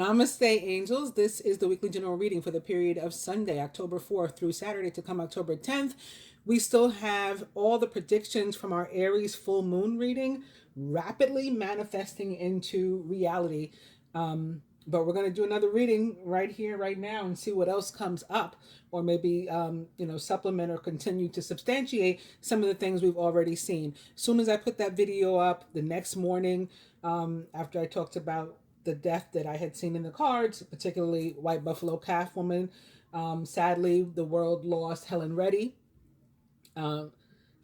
Namaste, angels. This is the weekly general reading for the period of Sunday, October 4th through Saturday to come October 10th. We still have all the predictions from our Aries full moon reading rapidly manifesting into reality. But we're going to do another reading right here, right now, and see what else comes up, or maybe, supplement or continue to substantiate some of the things we've already seen. As soon as I put that video up the next morning, after I talked about the death that I had seen in the cards, particularly White Buffalo Calf Woman. Sadly, the world lost Helen Reddy,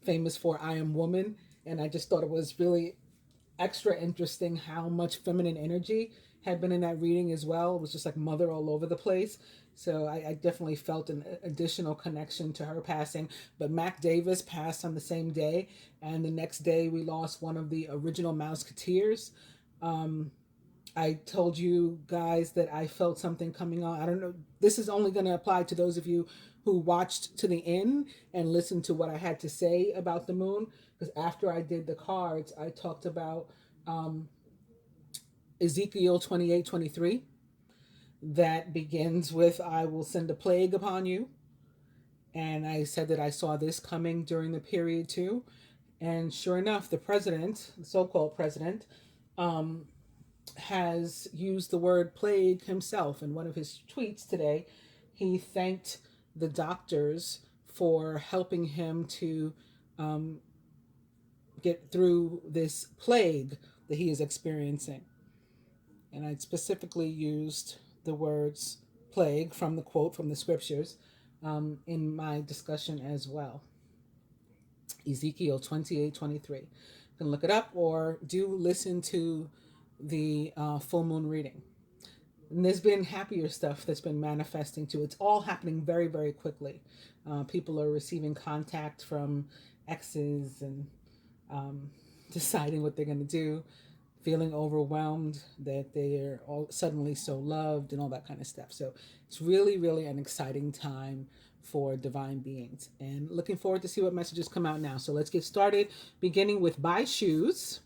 famous for I Am Woman. And I just thought it was really extra interesting how much feminine energy had been in that reading as well. It was just like mother all over the place. So I definitely felt an additional connection to her passing. But Mac Davis passed on the same day. And the next day we lost one of the original Mouseketeers. I told you guys that I felt something coming on. I don't know. This is only going to apply to those of you who watched to the end and listened to what I had to say about the moon. Because after I did the cards, I talked about Ezekiel 28:23. That begins with, I will send a plague upon you. And I said that I saw this coming during the period too. And sure enough, the president, the so-called president, has used the word plague himself. In one of his tweets today, he thanked the doctors for helping him to get through this plague that he is experiencing. And I specifically used the words plague from the quote from the scriptures in my discussion as well. Ezekiel 28:23. You can look it up or do listen to the full moon reading. And there's been happier stuff that's been manifesting too. It's all happening very, very quickly. People are receiving contact from exes and deciding what they're going to do, feeling overwhelmed that they're all suddenly so loved and all that kind of stuff. So it's really, really an exciting time for divine beings, and looking forward to see what messages come out now. So let's get started, beginning with buy shoes,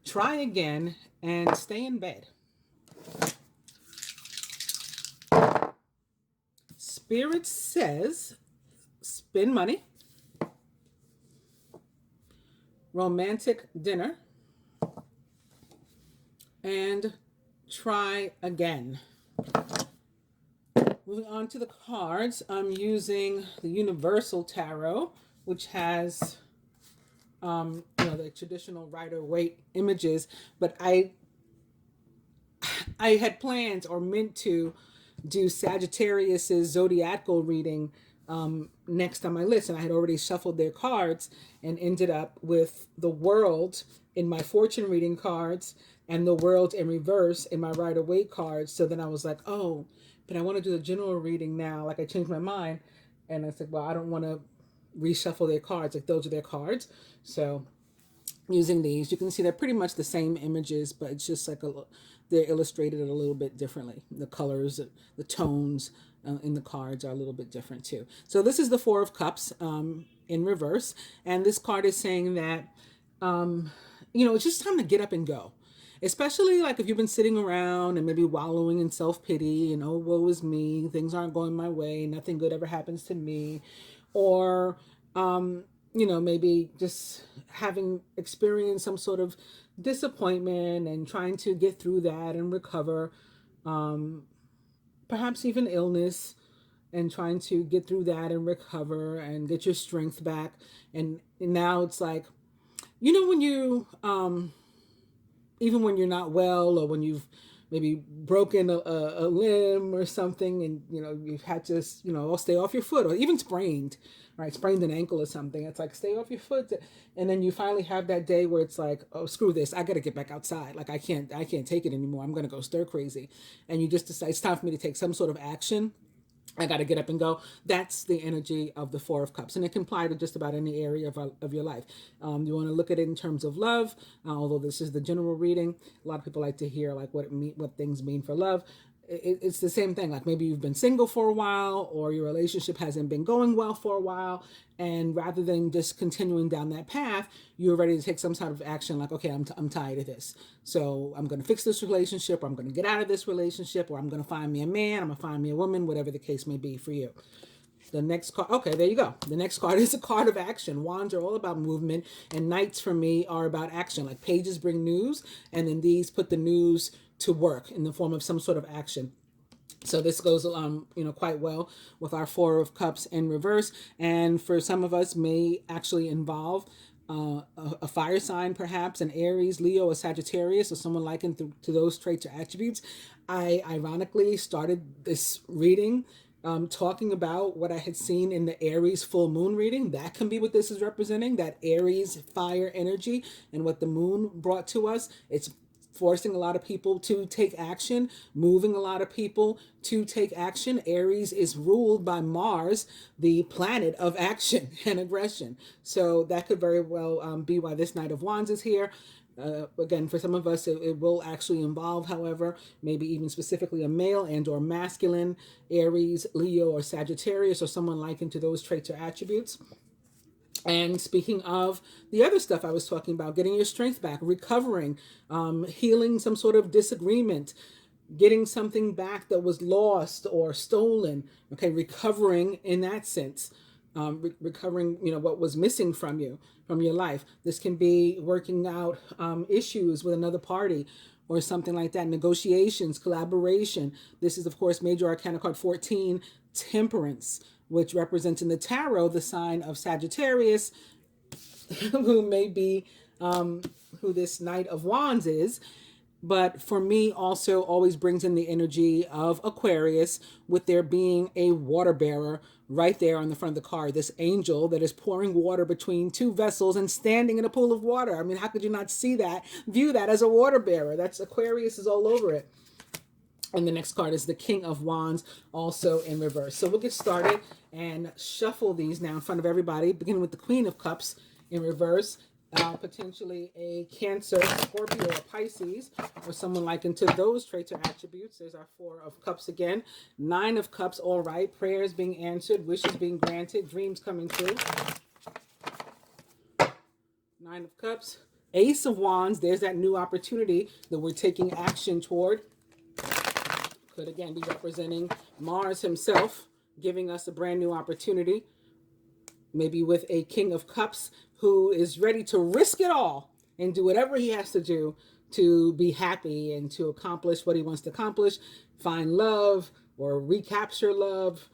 try again, and stay in bed. Spirit says spend money, romantic dinner, and try again. Moving on to the cards, I'm using the Universal Tarot, which has the traditional Rider-Waite images, but I had plans or meant to do Sagittarius's zodiacal reading next on my list, and I had already shuffled their cards and ended up with the World in my fortune reading cards and the World in reverse in my Rider-Waite cards. So then I was like, oh, but I want to do the general reading now. Like, I changed my mind, and I said, well, I don't want to reshuffle their cards. Like, those are their cards. So using these, you can see they're pretty much the same images, but it's just like they're illustrated a little bit differently. The colors, the tones in the cards are a little bit different too. So this is the Four of Cups in reverse, and this card is saying that it's just time to get up and go. Especially like if you've been sitting around and maybe wallowing in self-pity and, oh, woe is me, things aren't going my way, nothing good ever happens to me, or maybe just having experienced some sort of disappointment and trying to get through that and recover, perhaps even illness, and trying to get through that and recover and get your strength back. And now it's like, when you, even when you're not well, or when you've maybe broken a limb or something, and you've had to stay off your foot, or even sprained an ankle or something, it's like, stay off your foot. And then you finally have that day where it's like, oh, screw this, I gotta get back outside. Like, I can't take it anymore, I'm gonna go stir crazy. And you just decide it's time for me to take some sort of action. I got to get up and go. That's the energy of the Four of Cups. And it can apply to just about any area of your life. You want to look at it in terms of love, although this is the general reading. A lot of people like to hear like what things mean for love. it's the same thing. Like maybe you've been single for a while, or your relationship hasn't been going well for a while, and rather than just continuing down that path, you're ready to take some sort of action. Like, okay, I'm tired of this, so I'm going to fix this relationship, or I'm going to get out of this relationship, or I'm going to find me a man, I'm going to find me a woman, whatever the case may be for you. The next card, okay, there you go. The next card is a card of action. Wands are all about movement, and knights for me are about action. Like pages bring news, and then these put the news to work in the form of some sort of action. So this goes quite well with our Four of Cups in reverse, and for some of us may actually involve a fire sign, perhaps an Aries, Leo, or Sagittarius, or someone likened to those traits or attributes. I ironically started this reading talking about what I had seen in the Aries full moon reading. That can be what this is representing, that Aries fire energy and what the moon brought to us. It's forcing a lot of people to take action, moving a lot of people to take action. Aries is ruled by Mars, the planet of action and aggression. So that could very well be why this Knight of Wands is here. Again, for some of us, it will actually involve, however, maybe even specifically a male and or masculine, Aries, Leo, or Sagittarius, or someone likened to those traits or attributes. And speaking of the other stuff I was talking about, getting your strength back, recovering, healing some sort of disagreement, getting something back that was lost or stolen, okay, recovering in that sense. Recovering, what was missing from you, from your life. This can be working out issues with another party or something like that. Negotiations, collaboration. This is, of course, Major Arcana card 14, Temperance, which represents in the tarot the sign of Sagittarius, who may be who this Knight of Wands is. But for me, also always brings in the energy of Aquarius, with there being a water bearer right there on the front of the card. This angel that is pouring water between two vessels and standing in a pool of water. I mean, how could you not see that, view that as a water bearer? That's Aquarius is all over it. And the next card is the King of Wands, also in reverse. So we'll get started and shuffle these now in front of everybody, beginning with the Queen of Cups in reverse. Potentially a Cancer, Scorpio, or Pisces, or someone likened to those traits or attributes. There's our Four of Cups again. Nine of Cups, all right. Prayers being answered, wishes being granted, dreams coming true. Nine of Cups. Ace of Wands, there's that new opportunity that we're taking action toward. Could again be representing Mars himself, giving us a brand new opportunity. Maybe with a King of Cups who is ready to risk it all and do whatever he has to do to be happy and to accomplish what he wants to accomplish, find love or recapture love,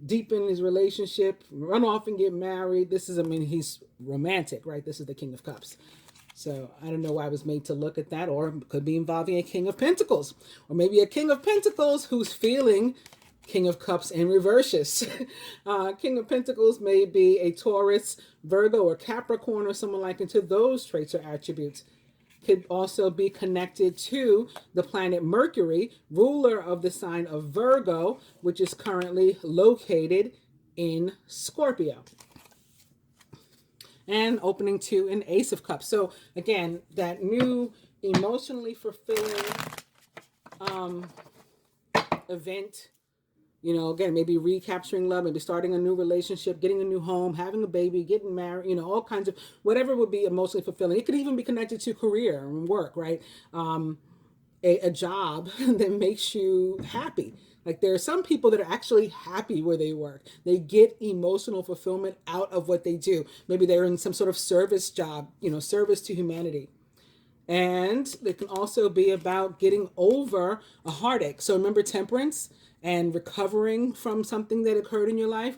deepen his relationship, run off and get married. This is, he's romantic, right? This is the King of Cups. So I don't know why I was made to look at that, or it could be involving a King of Pentacles, or maybe a King of Pentacles who's feeling King of Cups in reverses. King of Pentacles may be a Taurus, Virgo, or Capricorn, or someone likened to those traits or attributes. Could also be connected to the planet Mercury, ruler of the sign of Virgo, which is currently located in Scorpio. And opening to an Ace of Cups. So again, that new emotionally fulfilling event. Again, maybe recapturing love, maybe starting a new relationship, getting a new home, having a baby, getting married, all kinds of, whatever would be emotionally fulfilling. It could even be connected to career and work, right? A job that makes you happy. Like there are some people that are actually happy where they work. They get emotional fulfillment out of what they do. Maybe they're in some sort of service job, service to humanity. And it can also be about getting over a heartache. So remember Temperance and recovering from something that occurred in your life.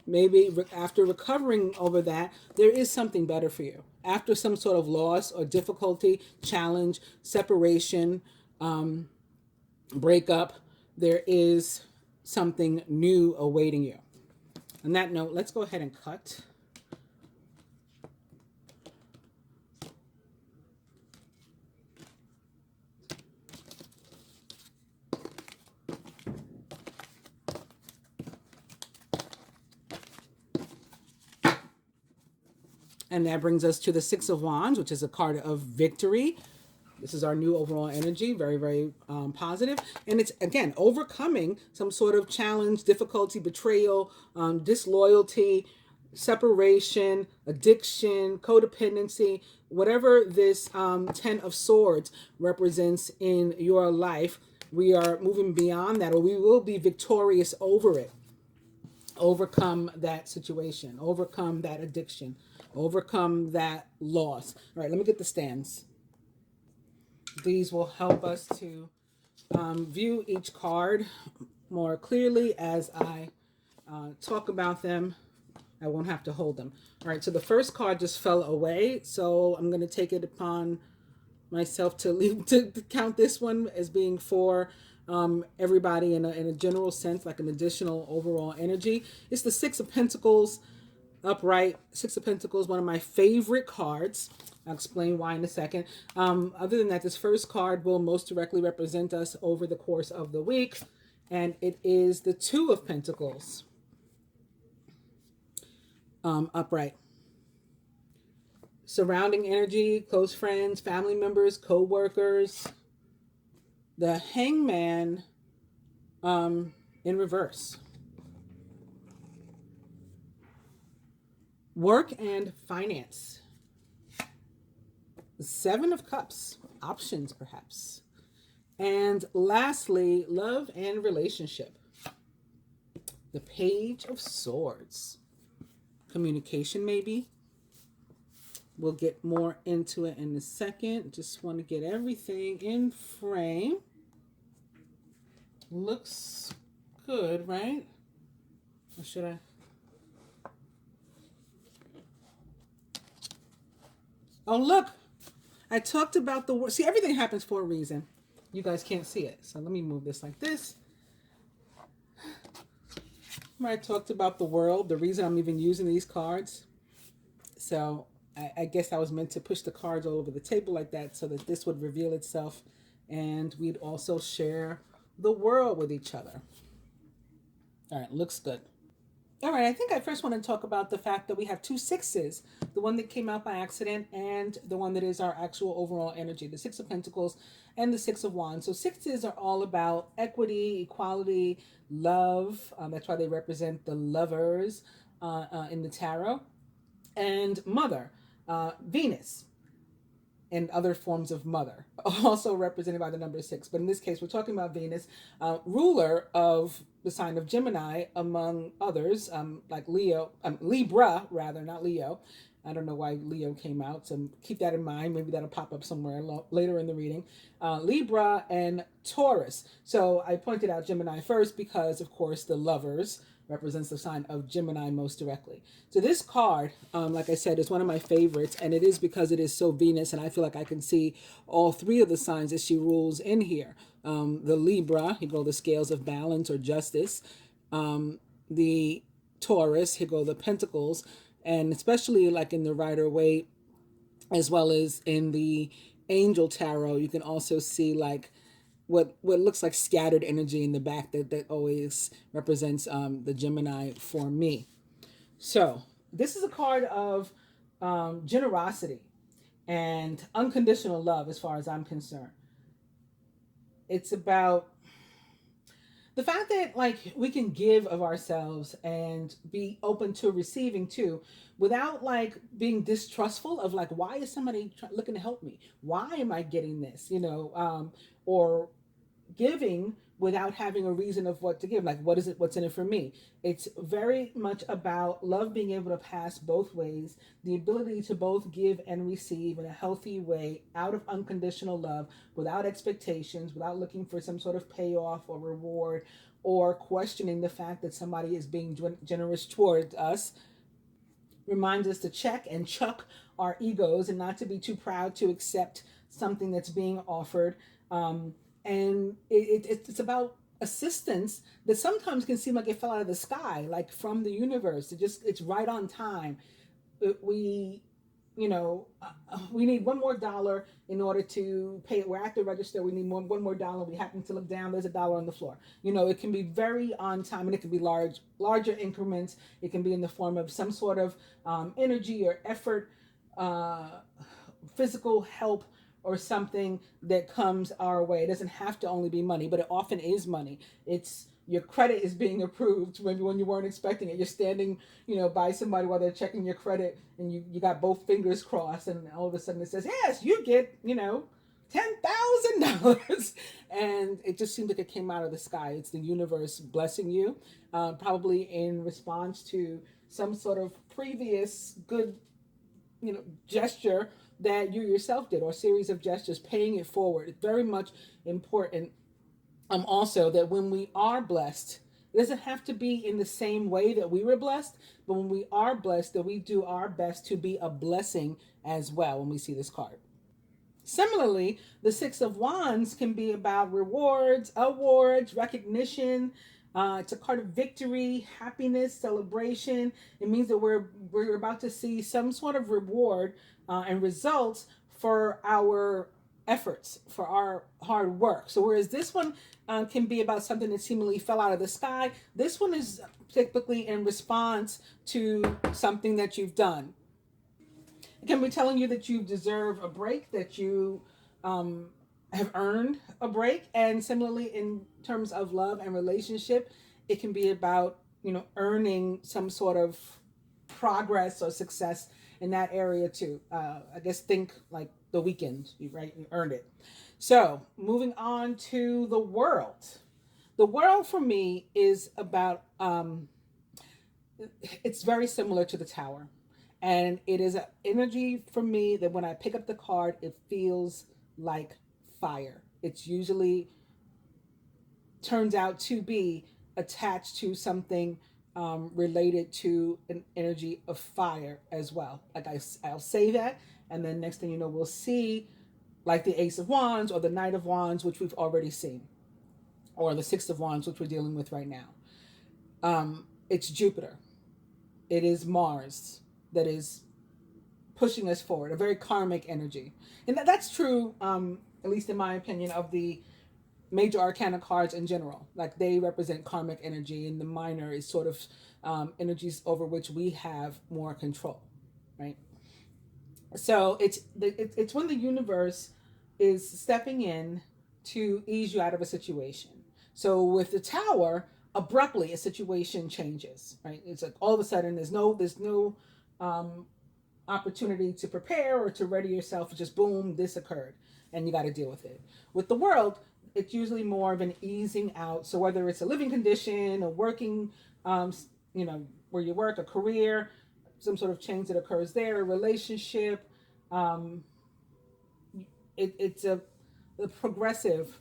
Maybe after recovering over that, there is something better for you. After some sort of loss or difficulty, challenge, separation, breakup, there is something new awaiting you. On that note, let's go ahead and cut. And that brings us to the Six of Wands, which is a card of victory, This is our new overall energy, very, very positive. And it's, again, overcoming some sort of challenge, difficulty, betrayal, disloyalty, separation, addiction, codependency, whatever this 10 of Swords represents in your life. We are moving beyond that, or we will be victorious over it. Overcome that situation, overcome that addiction, overcome that loss. All right, let me get the stands. These will help us to view each card more clearly as I talk about them. I won't have to hold them. All right, so the first card just fell away, so I'm going to take it upon myself to count this one as being for everybody in a general sense, like an additional overall energy. It's the Six of Pentacles upright. Six of Pentacles, one of my favorite cards. I'll explain why in a second. Other than that, this first card will most directly represent us over the course of the week, and it is the Two of Pentacles upright. Surrounding energy, close friends, family members, co-workers. The Hangman in reverse. Work and finance. The Seven of Cups, options perhaps. And lastly, love and relationship. The Page of Swords. Communication maybe. We'll get more into it in a second. Just want to get everything in frame. Looks good, right? Or should I? Oh, look. I talked about the word. See, everything happens for a reason. You guys can't see it. So let me move this like this. I talked about the world, the reason I'm even using these cards. So I guess I was meant to push the cards all over the table like that so that this would reveal itself and we'd also share the world with each other. All right, looks good. All right, I think I first want to talk about the fact that we have two sixes, the one that came out by accident and the one that is our actual overall energy, the Six of Pentacles and the Six of Wands. So sixes are all about equity, equality, love. That's why they represent the lovers in the tarot. And mother, Venus, and other forms of mother, also represented by the number 6. But in this case, we're talking about Venus, ruler of the sign of Gemini, among others, like Leo, Libra, rather, not Leo. I don't know why Leo came out, so keep that in mind. Maybe that'll pop up somewhere later in the reading. Libra and Taurus. So I pointed out Gemini first because, of course, the lovers represents the sign of Gemini most directly. So this card, like I said, is one of my favorites, and it is because it is so Venus, and I feel like I can see all three of the signs that she rules in here. The Libra, here go the scales of balance or justice. The Taurus, here go the Pentacles, and especially like in the Rider-Waite, as well as in the Angel Tarot, you can also see like what looks like scattered energy in the back that always represents the Gemini for me. So this is a card of generosity and unconditional love as far as I'm concerned. It's about the fact that like we can give of ourselves and be open to receiving too, without like being distrustful of like, why is somebody looking to help me? Why am I getting this? Or giving without having a reason of what to give, like what is it, what's in it for me. It's very much about love being able to pass both ways, the ability to both give and receive in a healthy way, out of unconditional love, without expectations, without looking for some sort of payoff or reward, or questioning the fact that somebody is being generous toward us. Reminds us to check and chuck our egos and not to be too proud to accept something that's being offered. And it's about assistance that sometimes can seem like it fell out of the sky, like from the universe. It's right on time. We need one more dollar in order to pay. We're at the register. We need one more dollar. We happen to look down. There's a dollar on the floor. It can be very on time, and it can be larger increments. It can be in the form of some sort of energy or effort, physical help, or something that comes our way. It doesn't have to only be money, but it often is money. It's your credit is being approved maybe when you weren't expecting it. You're standing, by somebody while they're checking your credit, and you got both fingers crossed, and all of a sudden it says, yes, you get, $10,000. And it just seemed like it came out of the sky. It's the universe blessing you, probably in response to some sort of previous good, gesture that you yourself did, or series of gestures, paying it forward. It's very much important, also, that when we are blessed, it doesn't have to be in the same way that we were blessed, but when we are blessed, that we do our best to be a blessing as well when we see this card. Similarly, the Six of Wands can be about rewards, awards, recognition. It's a card of victory, happiness, celebration. It means that we're about to see some sort of reward and results for our efforts, for our hard work. So whereas this one can be about something that seemingly fell out of the sky, this one is typically in response to something that you've done. It can be telling you that you deserve a break, that you have earned a break. And similarly, in terms of love and relationship, it can be about, earning some sort of progress or success in that area too. I guess think like the weekend, right? You earned it. So moving on to the world. The world for me is about, it's very similar to the Tower. And it is an energy for me that when I pick up the card, it feels like fire. It's usually turns out to be attached to something related to an energy of fire as well. Like I'll say that, and then next thing you know, we'll see like the Ace of Wands or the Knight of Wands, which we've already seen, or the Six of Wands, which we're dealing with right now. It's Jupiter. It is Mars that is pushing us forward, a very karmic energy. And that's true, at least in my opinion, of the major arcana cards in general. Like they represent karmic energy, and the minor is sort of energies over which we have more control, right? So it's when the universe is stepping in to ease you out of a situation. So with the Tower, abruptly a situation changes, right? It's like all of a sudden there's no opportunity to prepare or to ready yourself. Just boom, this occurred, and you got to deal with it. With the world, it's usually more of an easing out. So whether it's a living condition, a working, where you work, a career, some sort of change that occurs there, a relationship, it's a progressive,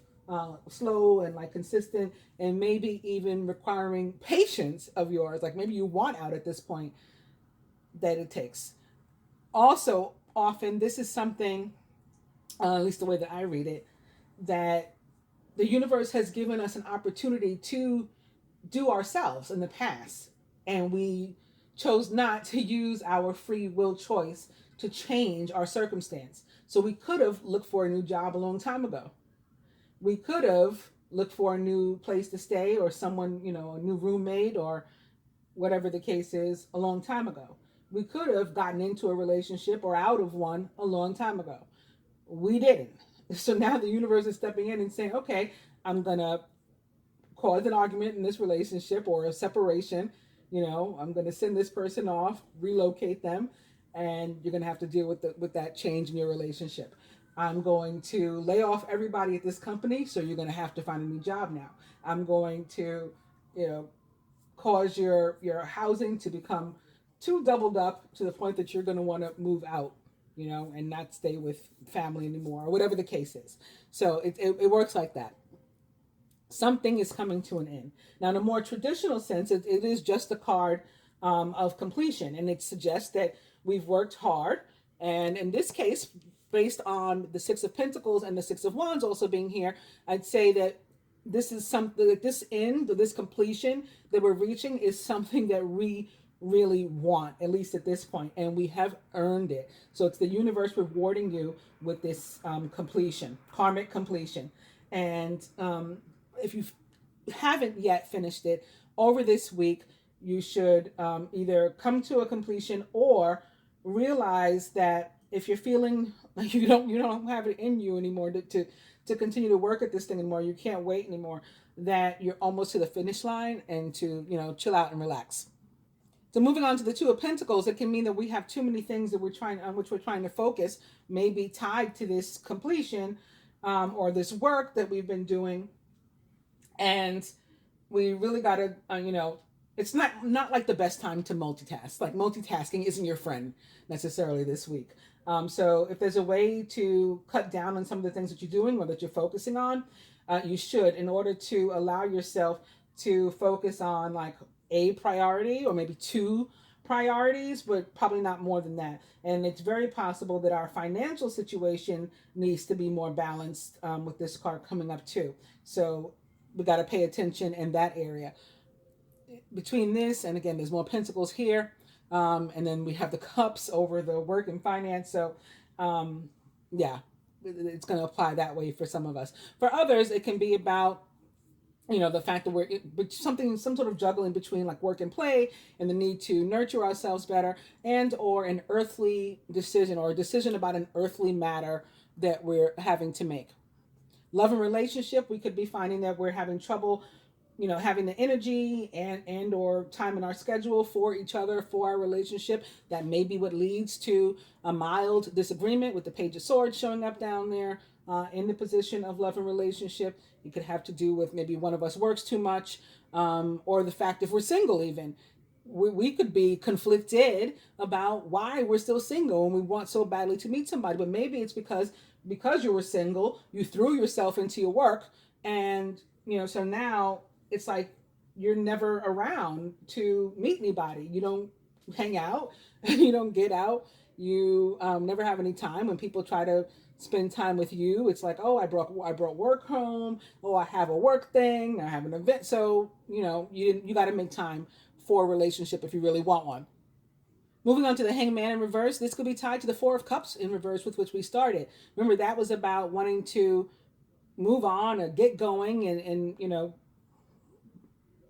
slow and like consistent, and maybe even requiring patience of yours. Like maybe you want out at this point that it takes. Also, often this is something, at least the way that I read it, that the universe has given us an opportunity to do ourselves in the past, and we chose not to use our free will choice to change our circumstance. So we could have looked for a new job a long time ago. We could have looked for a new place to stay, or someone, a new roommate, or whatever the case is, a long time ago. We could have gotten into a relationship or out of one a long time ago. We didn't. So now the universe is stepping in and saying, okay, I'm going to cause an argument in this relationship or a separation. I'm going to send this person off, relocate them, and you're going to have to deal with that change in your relationship. I'm going to lay off everybody at this company, so you're going to have to find a new job now. I'm going to, cause your housing to become too doubled up to the point that you're going to want to move out, and not stay with family anymore, or whatever the case is. So it works like that. Something is coming to an end. Now, in a more traditional sense, it is just a card of completion, and it suggests that we've worked hard. And in this case, based on the Six of Pentacles and the Six of Wands also being here, I'd say that this is something that this end, or this completion that we're reaching, is something that we really want, at least at this point, and we have earned it. So it's the universe rewarding you with this completion, karmic completion. And if you haven't yet finished it, over this week, you should either come to a completion or realize that if you're feeling Like you don't have it in you anymore to continue to work at this thing anymore. You can't wait anymore. That you're almost to the finish line and to, chill out and relax. So moving on to the Two of Pentacles, it can mean that we have too many things that on which we're trying to focus, maybe tied to this completion, or this work that we've been doing, and we really got to, it's not like the best time to multitask. Like multitasking isn't your friend necessarily this week. So if there's a way to cut down on some of the things that you're doing or that you're focusing on, you should, in order to allow yourself to focus on like a priority or maybe two priorities, but probably not more than that. And it's very possible that our financial situation needs to be more balanced, with this card coming up too. So we got to pay attention in that area. Between this and again, there's more pentacles here, and then we have the cups over the work and finance. So yeah, it's going to apply that way for some of us. For others, it can be about, the fact that we're some sort of juggling between like work and play and the need to nurture ourselves better, and or an earthly decision or a decision about an earthly matter that we're having to make. Love and relationship, we could be finding that we're having trouble, having the energy and or time in our schedule for each other, for our relationship. That may be what leads to a mild disagreement, with the Page of Swords showing up down there, in the position of love and relationship. It could have to do with maybe one of us works too much, or the fact if we're single even. We could be conflicted about why we're still single and we want so badly to meet somebody. But maybe it's because you were single, you threw yourself into your work, and so now it's like you're never around to meet anybody. You don't hang out, you don't get out, you never have any time. When people try to spend time with you, it's like, oh, I brought work home. Oh, I have a work thing. I have an event. So you got to make time for a relationship if you really want one. Moving on to the Hangman in reverse, this could be tied to the Four of Cups in reverse, with which we started. Remember, that was about wanting to move on or get going, and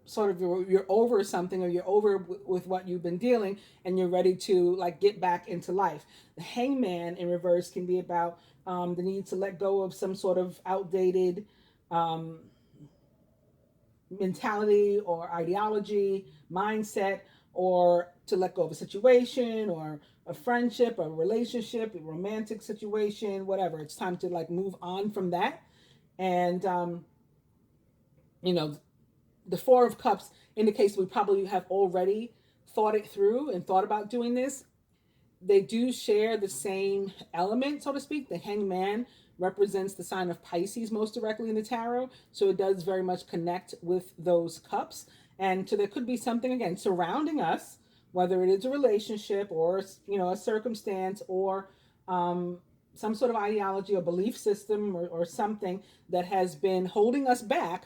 sort of you're over something, or you're over with what you've been dealing, and you're ready to like get back into life. The Hangman in reverse can be about the need to let go of some sort of outdated mentality or ideology, mindset, or to let go of a situation or a friendship, a relationship, a romantic situation, whatever. It's time to like move on from that. And the Four of Cups indicates we probably have already thought it through and thought about doing this. They do share the same element, so to speak. The Hangman represents the sign of Pisces most directly in the tarot, so it does very much connect with those cups. And so there could be something, again, surrounding us, whether it is a relationship or a circumstance, or some sort of ideology or belief system, or something that has been holding us back.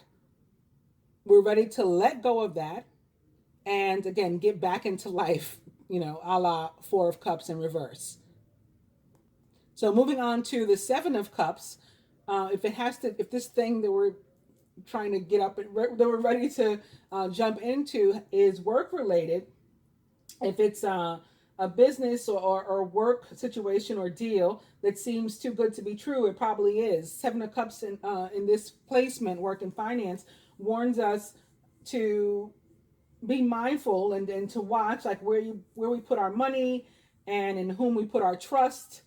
We're ready to let go of that and again get back into life, a la Four of Cups in reverse. So moving on to the Seven of Cups, if this thing that we're trying to get up, that we're ready to jump into, is work related, if it's a business or work situation or deal that seems too good to be true, it probably is. Seven of Cups in this placement, work and finance, warns us to be mindful and to watch like where we put our money and in whom we put our trust,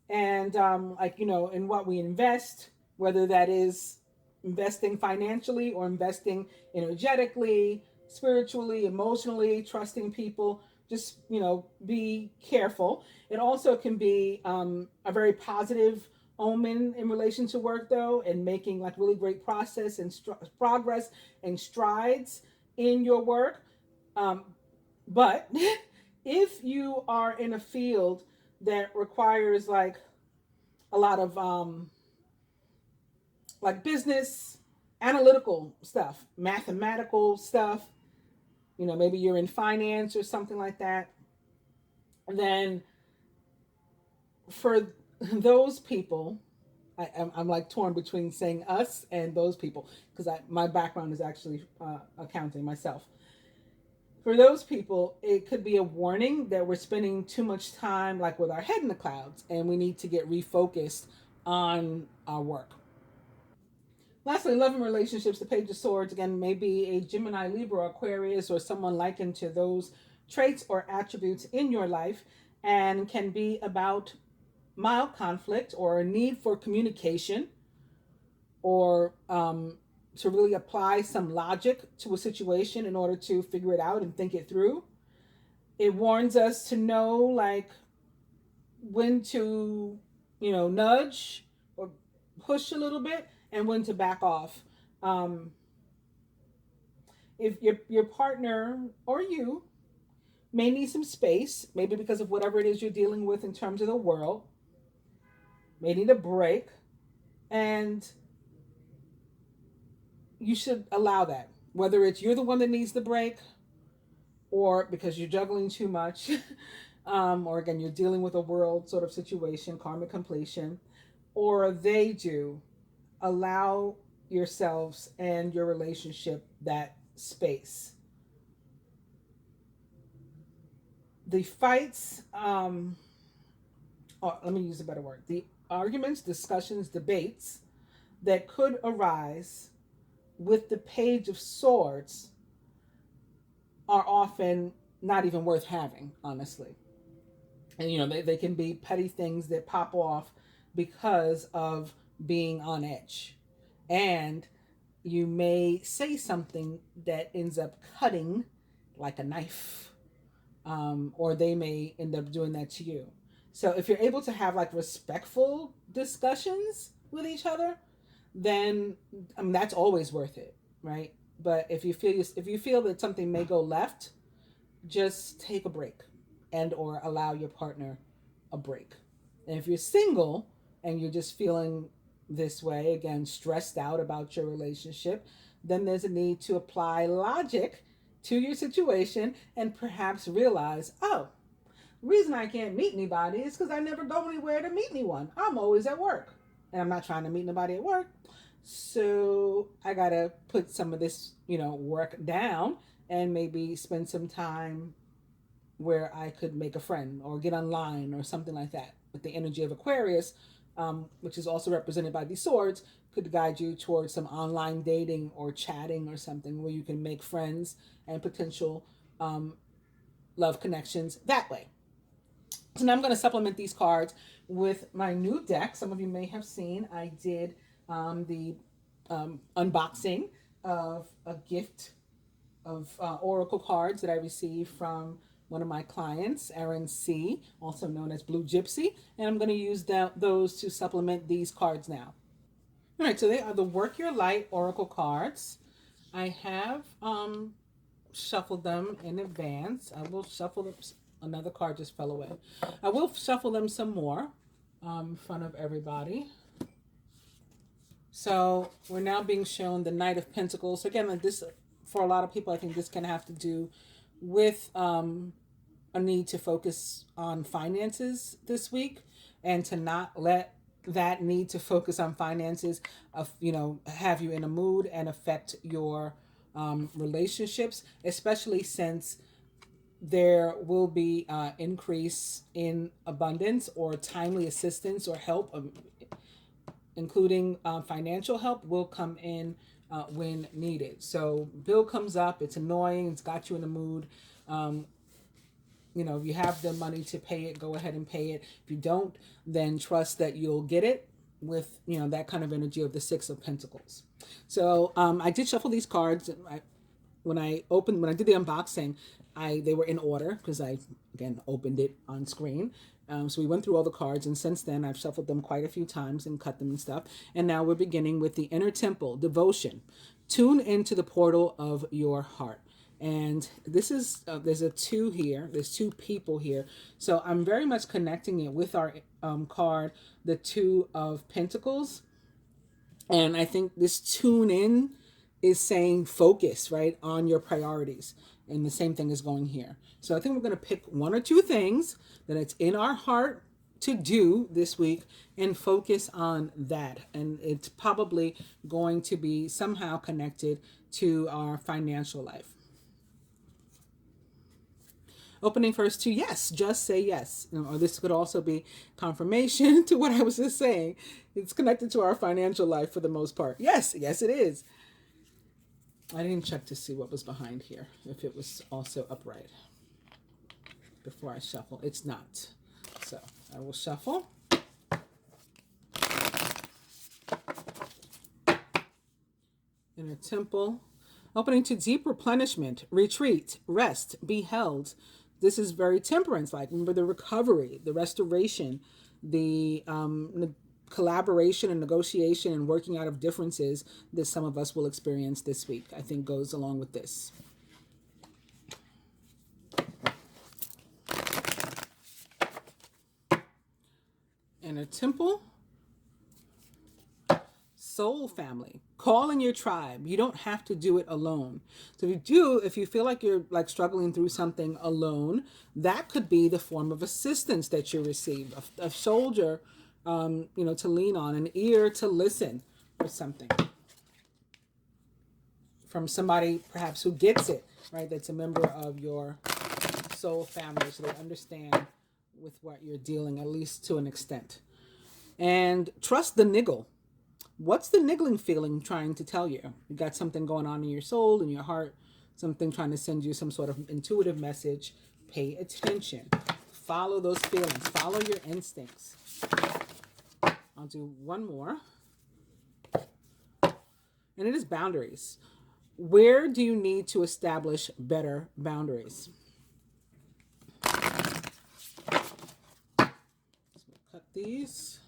and in what we invest, whether that is investing financially or investing energetically, spiritually, emotionally, trusting people. Just be careful. It also can be a very positive omen in relation to work, though, and making like really great process and progress and strides in your work. But if you are in a field that requires like a lot of like business, analytical stuff, mathematical stuff, maybe you're in finance or something like that, then for those people, I'm like torn between saying us and those people, because my background is actually accounting myself. For those people, it could be a warning that we're spending too much time like with our head in the clouds and we need to get refocused on our work. Lastly, love and relationships. The Page of Swords, again, may be a Gemini, Libra, Aquarius, or someone likened to those traits or attributes in your life, and can be about mild conflict or a need for communication, or to really apply some logic to a situation in order to figure it out and think it through. It warns us to know, like, when to, nudge or push a little bit, and when to back off. Um, if your partner or you may need some space, maybe because of whatever it is you're dealing with in terms of the world, may need a break, and you should allow that. Whether it's you're the one that needs the break, or because you're juggling too much, or again, you're dealing with a world sort of situation, karmic completion, or they do, allow yourselves and your relationship that space. The fights, let me use a better word, the arguments, discussions, debates that could arise with the Page of Swords are often not even worth having, honestly. And they can be petty things that pop off because of being on edge. And you may say something that ends up cutting like a knife, or they may end up doing that to you. So if you're able to have like respectful discussions with each other, then that's always worth it, right? But if you feel that something may go left, just take a break, and or allow your partner a break. And if you're single and you're just feeling this way, again, stressed out about your relationship, then there's a need to apply logic to your situation and perhaps realize, oh, the reason I can't meet anybody is because I never go anywhere to meet anyone. I'm always at work, and I'm not trying to meet nobody at work. So I got to put some of this, work down and maybe spend some time where I could make a friend or get online or something like that. With the energy of Aquarius, which is also represented by these swords, could guide you towards some online dating or chatting or something where you can make friends and potential love connections that way. So now I'm going to supplement these cards with my new deck. Some of you may have seen I did the unboxing of a gift of oracle cards that I received from one of my clients, Erin C., also known as Blue Gypsy, and I'm going to use those to supplement these cards now. All right, so they are the Work Your Light oracle cards. I have shuffled them in advance. I will shuffle them. Another card just fell away. I will shuffle them some more in front of everybody. So we're now being shown the Knight of Pentacles. So again, this, for a lot of people, I think this can have to do with a need to focus on finances this week, and to not let that need to focus on finances have you in a mood and affect your relationships, especially since there will be increase in abundance or timely assistance or help, including financial help, will come in when needed. So bill comes up, it's annoying, it's got you in the mood. If you have the money to pay it, go ahead and pay it. If you don't, then trust that you'll get it with, that kind of energy of the Six of Pentacles. So I did shuffle these cards. When I did the unboxing, they were in order because I, again, opened it on screen. So we went through all the cards, and since then I've shuffled them quite a few times and cut them and stuff. And now we're beginning with the Inner Temple, Devotion. Tune into the portal of your heart. And this is, there's a two here. There's two people here. So I'm very much connecting it with our card, the Two of Pentacles. And I think this tune in is saying focus, right, on your priorities. And the same thing is going here. So I think we're going to pick one or two things that it's in our heart to do this week and focus on that. And it's probably going to be somehow connected to our financial life. Opening first to yes, just say yes. Or this could also be confirmation to what I was just saying. It's connected to our financial life for the most part. Yes, yes it is. I didn't check to see what was behind here, if it was also upright before I shuffle. It's not. So I will shuffle. Inner temple. Opening to deep replenishment, retreat, rest, be held. This is very temperance like. Remember the recovery, the restoration, the collaboration and negotiation and working out of differences that some of us will experience this week, I think goes along with this. Inner temple. Soul family, calling your tribe. You don't have to do it alone. So if you feel like you're like struggling through something alone, that could be the form of assistance that you receive, a shoulder, to lean on, an ear to listen or something from somebody perhaps who gets it, right? That's a member of your soul family, so they understand with what you're dealing, at least to an extent. And trust the niggle. What's the niggling feeling trying to tell you? You got something going on in your soul, in your heart, something trying to send you some sort of intuitive message. Pay attention. Follow those feelings. Follow your instincts. I'll do one more. And it is boundaries. Where do you need to establish better boundaries? So cut these.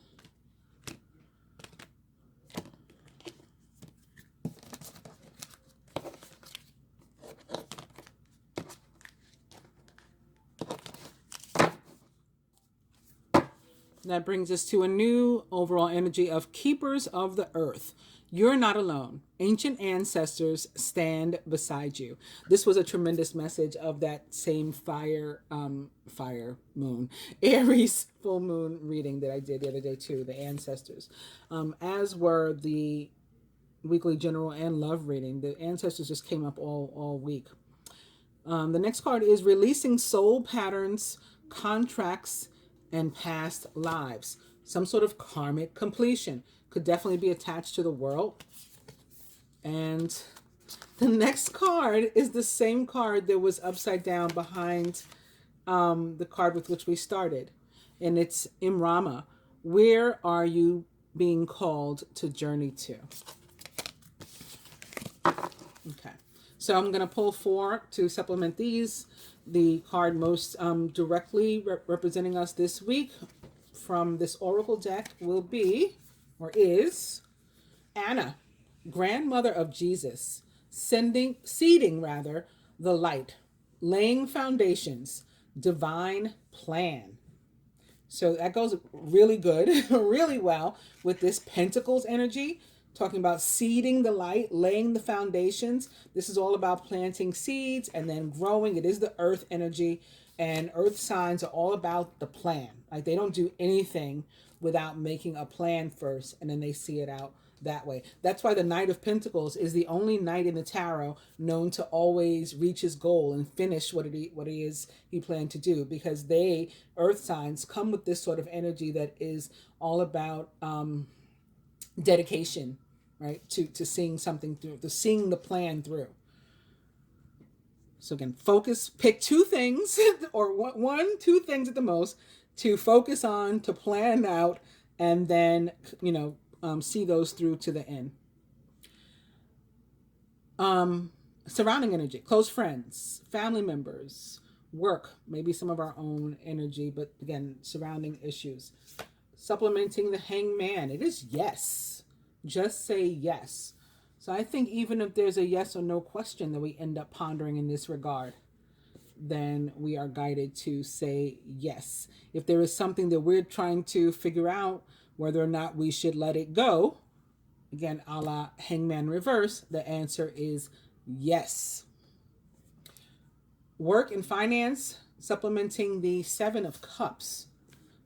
That brings us to a new overall energy of keepers of the earth. You're not alone. Ancient ancestors stand beside you. This was a tremendous message of that same fire moon, Aries full moon reading that I did the other day too, the ancestors. As were the weekly general and love reading. The ancestors just came up all week. The next card is releasing soul patterns, contracts, and past lives. Some sort of karmic completion could definitely be attached to the world. And the next card is the same card that was upside down behind the card with which we started. And it's Imrama. Where are you being called to journey to? Okay. So I'm going to pull 4 to supplement these. The card most directly representing us this week from this oracle deck will be, or is, Anna, grandmother of Jesus, seeding the light, laying foundations, divine plan. So that goes really good, really well with this Pentacles energy, talking about seeding the light, laying the foundations. This is all about planting seeds and then growing. It is the earth energy, and earth signs are all about the plan. Like they don't do anything without making a plan first, and then they see it out that way. That's why the Knight of Pentacles is the only knight in the tarot known to always reach his goal and finish what it is he planned to do, because they, earth signs, come with this sort of energy that is all about dedication, right, to seeing something through, to seeing the plan through. So again, focus, pick 2 things or 2 things at the most to focus on, to plan out, and then see those through to the end. Surrounding energy, close friends, family members, work, maybe some of our own energy, but again, surrounding issues. Supplementing the Hangman, it is yes. Just say yes. So I think even if there's a yes or no question that we end up pondering in this regard, then we are guided to say yes. If there is something that we're trying to figure out whether or not we should let it go, again, a la Hangman reverse, the answer is yes. Work and finance, supplementing the 7 of Cups.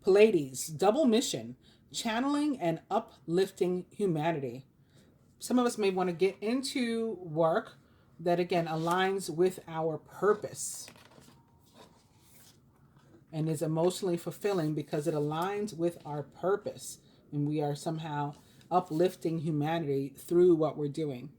Pleiades, double mission, channeling and uplifting humanity. Some of us may want to get into work that, again, aligns with our purpose. and is emotionally fulfilling because it aligns with our purpose, and we are somehow uplifting humanity through what we're doing.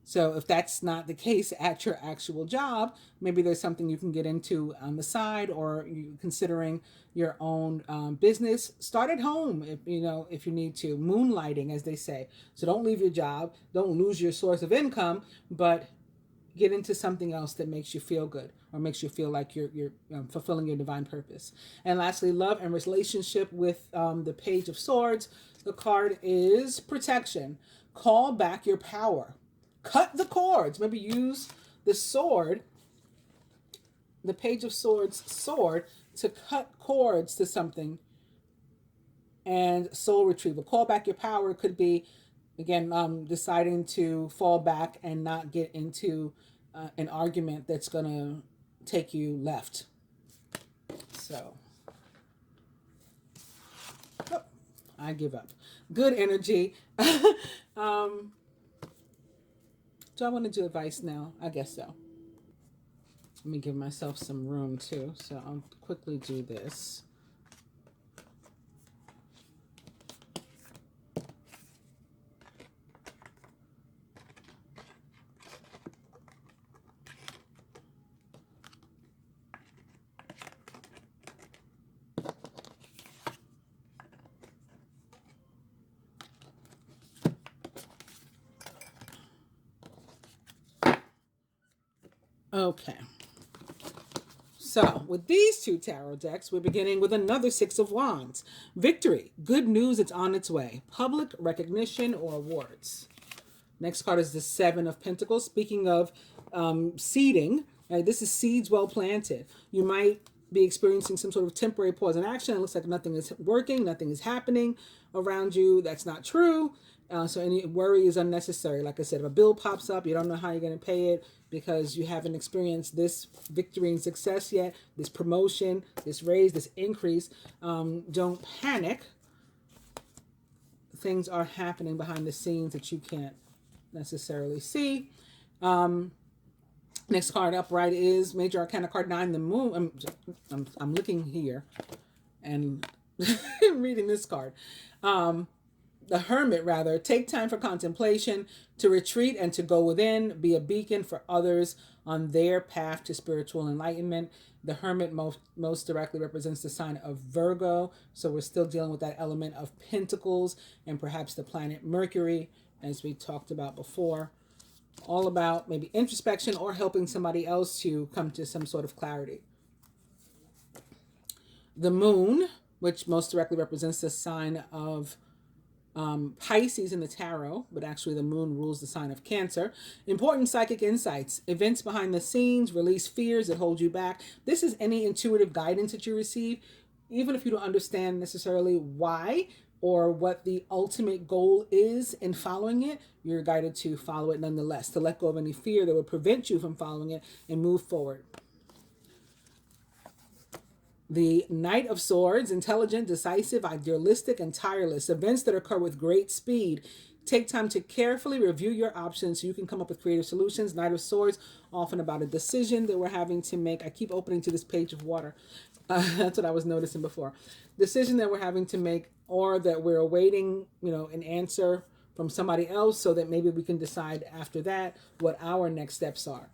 So if that's not the case at your actual job, maybe there's something you can get into on the side, or you considering your own business. Start at home, if you need to. Moonlighting, as they say. So don't leave your job, don't lose your source of income, but get into something else that makes you feel good, or makes you feel like you're fulfilling your divine purpose. And lastly, love and relationship with the Page of Swords. The card is protection. Call back your power. Cut the cords. Maybe use the sword, the Page of Swords sword, to cut cords to something. And soul retrieval. Call back your power could be, again, deciding to fall back and not get into an argument that's going to take you left. So, I give up. Good energy. Do I want to do advice now? I guess so. Let me give myself some room too. So I'll quickly do this. Okay. So, with these two tarot decks, we're beginning with another Six of Wands. Victory. Good news, it's on its way. Public recognition or awards. Next card is the Seven of Pentacles. Speaking of seeding, this is seeds well planted. You might be experiencing some sort of temporary pause in action. It looks like nothing is working, nothing is happening around you. That's not true. So any worry is unnecessary. Like I said, if a bill pops up, you don't know how you're going to pay it because you haven't experienced this victory and success yet, this promotion, this raise, this increase. Don't panic. Things are happening behind the scenes that you can't necessarily see. Next card upright is Major Arcana card 9, the Moon. I'm looking here and reading this card. The Hermit, rather. Take time for contemplation, to retreat and to go within. Be a beacon for others on their path to spiritual enlightenment. The Hermit most directly represents the sign of Virgo. So we're still dealing with that element of Pentacles and perhaps the planet Mercury, as we talked about before. All about maybe introspection or helping somebody else to come to some sort of clarity. The Moon, which most directly represents the sign of Pisces in the tarot, but actually the Moon rules the sign of Cancer. Important psychic insights, events behind the scenes, release fears that hold you back. This is any intuitive guidance that you receive, even if you don't understand necessarily why or what the ultimate goal is in following it. You're guided to follow it nonetheless, to let go of any fear that would prevent you from following it and move forward. The Knight of Swords, intelligent, decisive, idealistic, and tireless. Events that occur with great speed. Take time to carefully review your options so you can come up with creative solutions. Knight of Swords, often about a decision that we're having to make. I keep opening to this page of water. That's what I was noticing before. Decision that we're having to make, or that we're awaiting, an answer from somebody else so that maybe we can decide after that what our next steps are.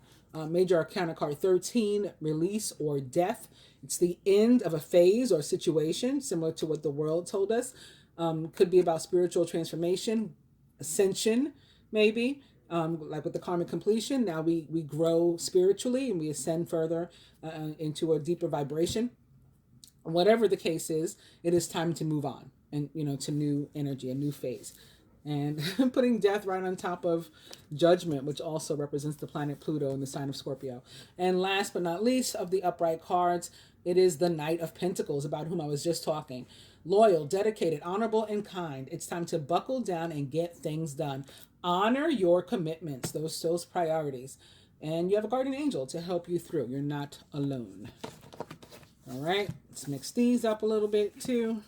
Major Arcana card 13, release or death. It's the end of a phase or situation, similar to what the world told us. Could be about spiritual transformation, ascension, maybe. Like with the karmic completion, now we grow spiritually and we ascend further into a deeper vibration. Whatever the case is, it is time to move on and, to new energy, a new phase. And putting death right on top of judgment, which also represents the planet Pluto in the sign of Scorpio. And last but not least of the upright cards, it is the Knight of Pentacles, about whom I was just talking. Loyal, dedicated, honorable, and kind. It's time to buckle down and get things done. Honor your commitments, those priorities. And you have a guardian angel to help you through. You're not alone. All right, let's mix these up a little bit too.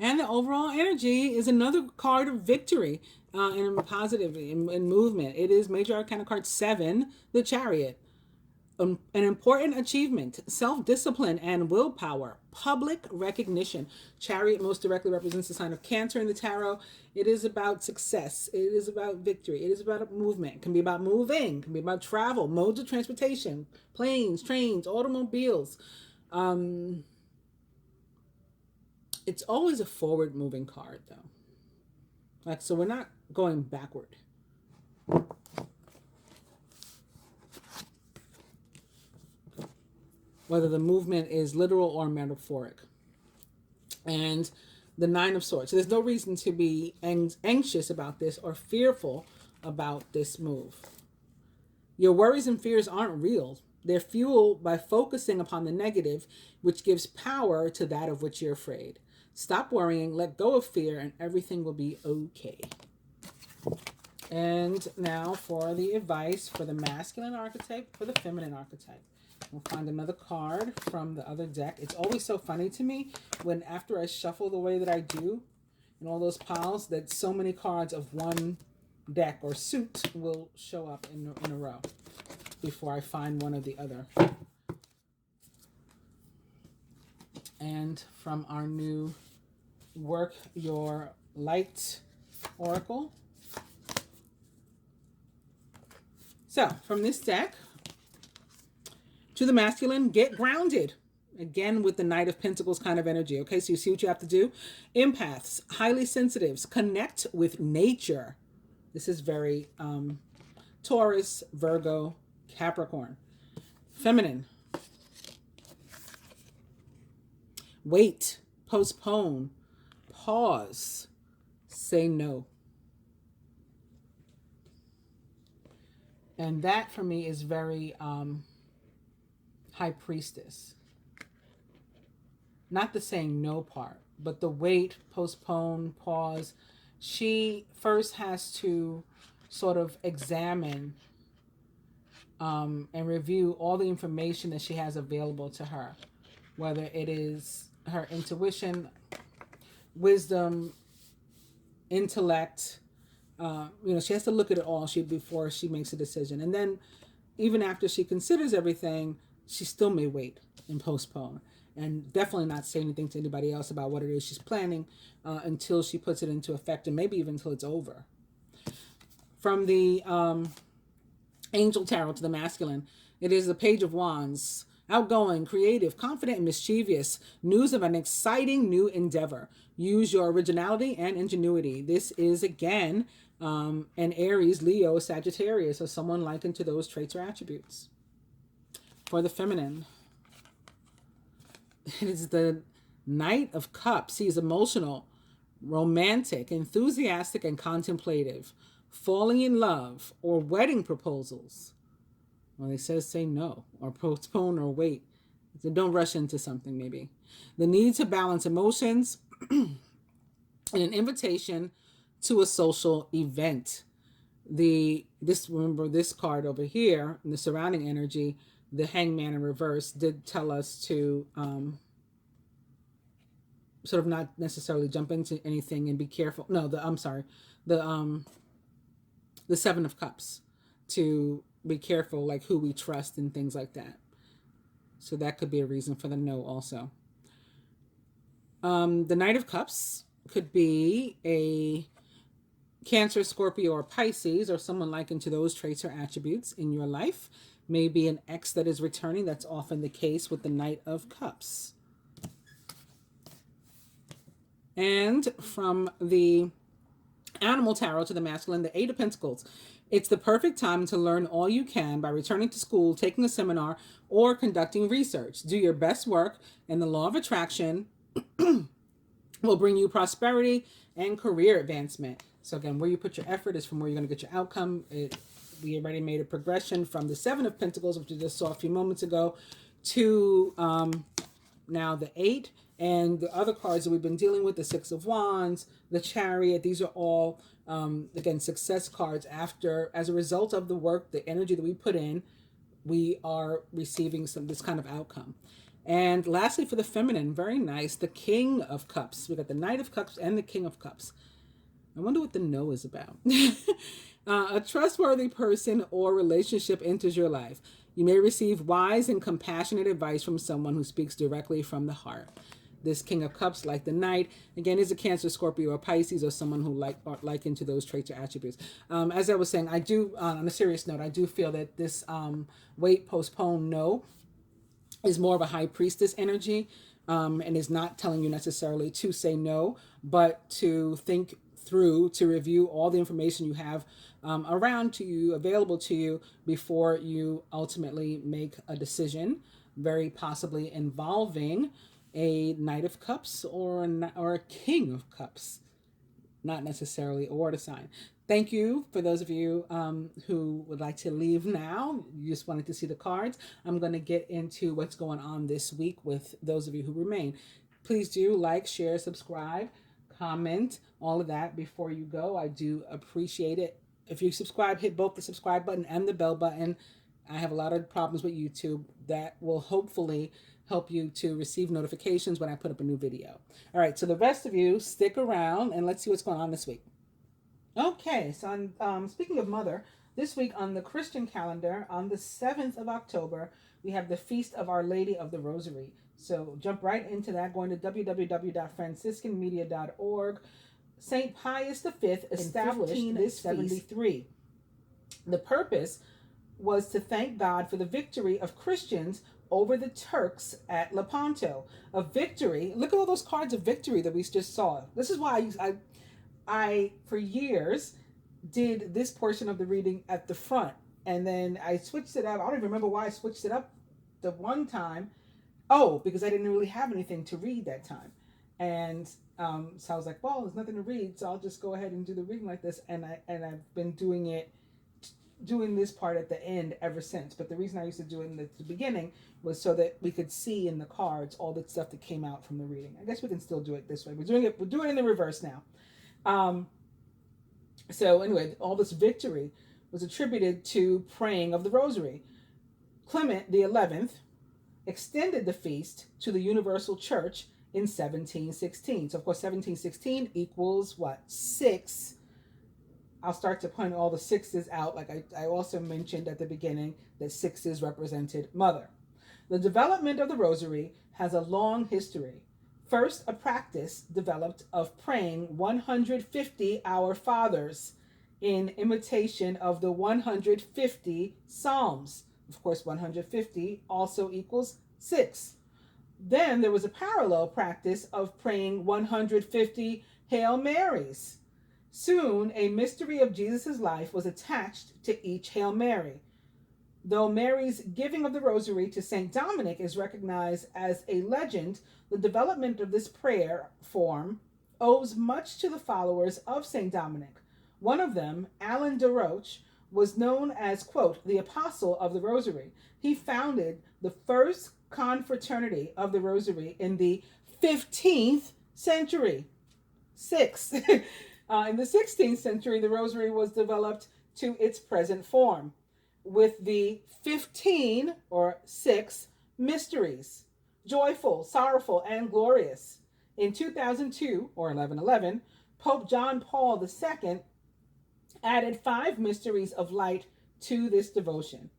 And the overall energy is another card of victory and positive in movement. It is Major Arcana card 7, the Chariot. An important achievement, self-discipline and willpower, public recognition. Chariot most directly represents the sign of Cancer in the tarot. It is about success. It is about victory. It is about movement. It can be about moving. It can be about travel, modes of transportation, planes, trains, automobiles. It's always a forward-moving card, though. Like, so we're not going backward. Whether the movement is literal or metaphoric. And the Nine of Swords. So there's no reason to be anxious about this or fearful about this move. Your worries and fears aren't real. They're fueled by focusing upon the negative, which gives power to that of which you're afraid. Stop worrying, let go of fear, and everything will be okay. And now for the advice for the masculine archetype, for the feminine archetype. We'll find another card from the other deck. It's always so funny to me when after I shuffle the way that I do in all those piles that so many cards of one deck or suit will show up in a row before I find one of the other. And from our new Work Your Light Oracle. So from this deck, to the masculine, get grounded. Again, with the Knight of Pentacles kind of energy. Okay, so you see what you have to do. Empaths, highly sensitives, connect with nature. This is very Taurus, Virgo, Capricorn. Feminine. Wait, postpone, pause, say no. And that for me is very High Priestess. Not the saying no part, but the wait, postpone, pause. She first has to sort of examine and review all the information that she has available to her, whether it is her intuition, wisdom, intellect. She has to look at it all before she makes a decision. And then even after she considers everything, she still may wait and postpone and definitely not say anything to anybody else about what it is she's planning until she puts it into effect, and maybe even until it's over. From the Angel Tarot to the masculine, it is the Page of Wands. Outgoing, creative, confident, and mischievous. News of an exciting new endeavor. Use your originality and ingenuity. This is, again, an Aries, Leo, Sagittarius, or someone likened to those traits or attributes. For the feminine, it is the Knight of Cups. He is emotional, romantic, enthusiastic, and contemplative. Falling in love or wedding proposals. Well, they say no, or postpone, or wait. So don't rush into something, maybe. The need to balance emotions and an invitation to a social event. Remember this card over here, in the surrounding energy, the Hangman in reverse, did tell us to sort of not necessarily jump into anything and be careful. No, the Seven of Cups, to be careful, like who we trust and things like that. So that could be a reason for the no also. The Knight of Cups could be a Cancer, Scorpio, or Pisces, or someone likened to those traits or attributes in your life. Maybe an ex that is returning. That's often the case with the Knight of Cups. And from the Animal Tarot to the masculine, the Eight of Pentacles. It's the perfect time to learn all you can by returning to school, taking a seminar, or conducting research. Do your best work, and the law of attraction will bring you prosperity and career advancement. So again, where you put your effort is from where you're going to get your outcome. We already made a progression from the Seven of Pentacles, which we just saw a few moments ago, to now the Eight. And the other cards that we've been dealing with, the Six of Wands, the Chariot, these are all, again, success cards as a result of the work, the energy that we put in, we are receiving this kind of outcome. And lastly, for the feminine, very nice, the King of Cups. We got the Knight of Cups and the King of Cups. I wonder what the no is about. A trustworthy person or relationship enters your life. You may receive wise and compassionate advice from someone who speaks directly from the heart. This King of Cups, like the Knight, again, is a Cancer, Scorpio, or Pisces, or someone who like into those traits or attributes. As I was saying, I do, on a serious note, I do feel that this wait, postpone, no is more of a high priestess energy, and is not telling you necessarily to say no, but to think through, to review all the information you have around to you, available to you, before you ultimately make a decision, very possibly involving a Knight of Cups or a King of Cups, not necessarily a water sign. Thank you for those of you who would like to leave now. You just wanted to see the cards. I'm going to get into what's going on this week with those of you who remain. Please do like, share, subscribe, comment, all of that before you go. I do appreciate it. If you subscribe, hit both the subscribe button and the bell button. I have a lot of problems with YouTube. That will hopefully help you to receive notifications when I put up a new video. All right, so the rest of you, stick around and let's see what's going on this week. Okay, so speaking of Mother, this week on the Christian calendar, on the 7th of October, we have the Feast of Our Lady of the Rosary. So jump right into that, going to www.franciscanmedia.org. St. Pius V established this 73. The purpose was to thank God for the victory of Christians over the Turks at Lepanto. A victory. Look at all those cards of victory that we just saw. This is why I for years did this portion of the reading at the front, and then I switched it up. I don't even remember why I switched it up the one time. Oh, because I didn't really have anything to read that time. And so I was like, well, there's nothing to read, so I'll just go ahead and do the reading like this. And I've been doing this part at the end ever since. But the reason I used to do it in the beginning was so that we could see in the cards all the stuff that came out from the reading. I guess we can still do it this way. We're doing it in the reverse now. So anyway, all this victory was attributed to praying of the Rosary. Clement XI extended the feast to the Universal Church in 1716. So of course 1716 equals what? 6. I'll start to point all the sixes out, like I also mentioned at the beginning that sixes represented Mother. The development of the Rosary has a long history. First, a practice developed of praying 150 Our Fathers in imitation of the 150 Psalms. Of course, 150 also equals 6. Then there was a parallel practice of praying 150 Hail Marys. Soon, a mystery of Jesus' life was attached to each Hail Mary. Though Mary's giving of the Rosary to St. Dominic is recognized as a legend, the development of this prayer form owes much to the followers of St. Dominic. One of them, Alan de Roche, was known as, quote, the Apostle of the Rosary. He founded the first confraternity of the Rosary in the 15th century. 6. In the 16th century, the Rosary was developed to its present form, with the 15 or 6 mysteries, joyful, sorrowful, and glorious. In 2002 or 1111, Pope John Paul II added 5 mysteries of light to this devotion.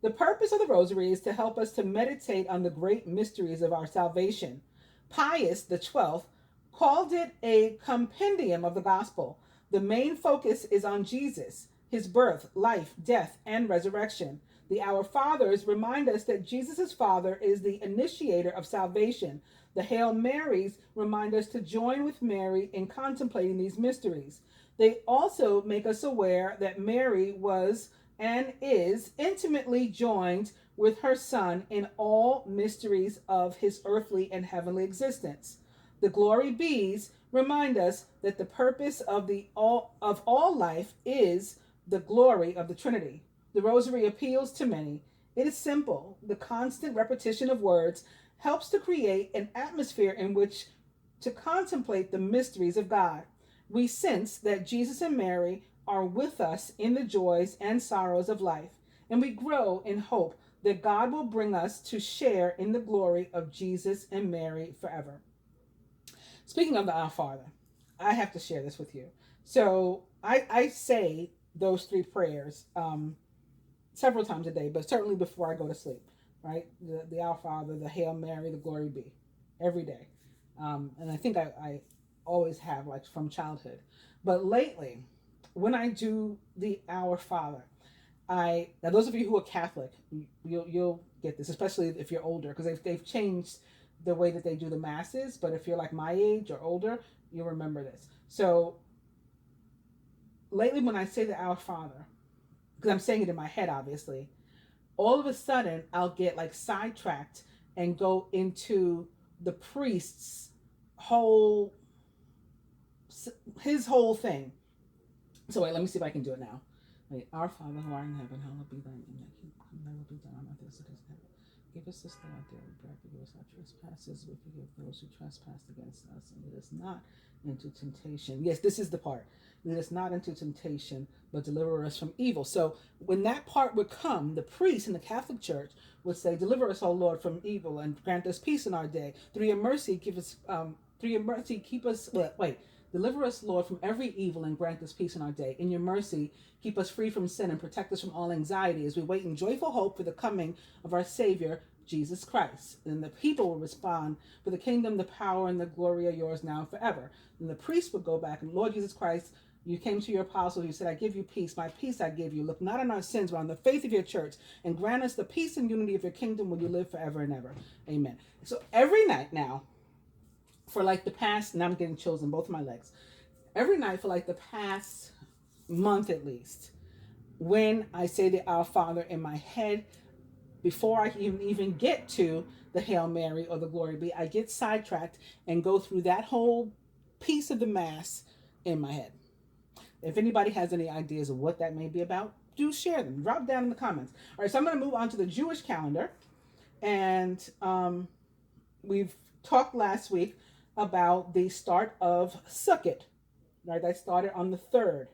The purpose of the Rosary is to help us to meditate on the great mysteries of our salvation. Pius XII called it a compendium of the gospel. The main focus is on Jesus, his birth, life, death, and resurrection. The Our Fathers remind us that Jesus' Father is the initiator of salvation. The Hail Marys remind us to join with Mary in contemplating these mysteries. They also make us aware that Mary was and is intimately joined with her Son in all mysteries of his earthly and heavenly existence. The Glory Bees remind us that the purpose of all life is the glory of the Trinity. The Rosary appeals to many. It is simple. The constant repetition of words helps to create an atmosphere in which to contemplate the mysteries of God. We sense that Jesus and Mary are with us in the joys and sorrows of life, and we grow in hope that God will bring us to share in the glory of Jesus and Mary forever. Speaking of the Our Father, I have to share this with you. So I say those three prayers several times a day, but certainly before I go to sleep, right? The Our Father, the Hail Mary, the Glory Be, every day. And I think I always have, like from childhood. But lately, when I do the Our Father, now those of you who are Catholic, you'll get this, especially if you're older, because they've changed the way that they do the masses. But if you're like my age or older, you'll remember this. So lately, when I say the Our Father, because I'm saying it in my head, obviously, all of a sudden I'll get like sidetracked and go into the priest's whole thing. So wait, let me see if I can do it now. Wait, Our Father who art in heaven, hallowed be thy name. Thy will be done on earth as it is in heaven. Give us this day our daily bread. Forgive us our trespasses. We forgive those who trespass against us. And lead us not into temptation. Yes, this is the part. Lead us not into temptation, but deliver us from evil. So when that part would come, the priest in the Catholic Church would say, "Deliver us, O Lord, from evil, and grant us peace in our day. Through your mercy, keep us. Deliver us, Lord, from every evil and grant us peace in our day. In your mercy, keep us free from sin and protect us from all anxiety as we wait in joyful hope for the coming of our Savior, Jesus Christ." And the people will respond, "For the kingdom, the power, and the glory are yours now and forever." And the priest would go back and, "Lord Jesus Christ, you came to your apostles, you said, I give you peace. My peace I give you. Look not on our sins, but on the faith of your church, and grant us the peace and unity of your kingdom where you live forever and ever. Amen." So every night now, for like the past, now I'm getting chills in both of my legs. Every night for like the past month at least, when I say the Our Father in my head, before I can even get to the Hail Mary or the Glory Be, I get sidetracked and go through that whole piece of the Mass in my head. If anybody has any ideas of what that may be about, do share them. Drop down in the comments. All right, so I'm going to move on to the Jewish calendar. And we've talked last week about the start of Sukkot. Right, that started on the 3rd.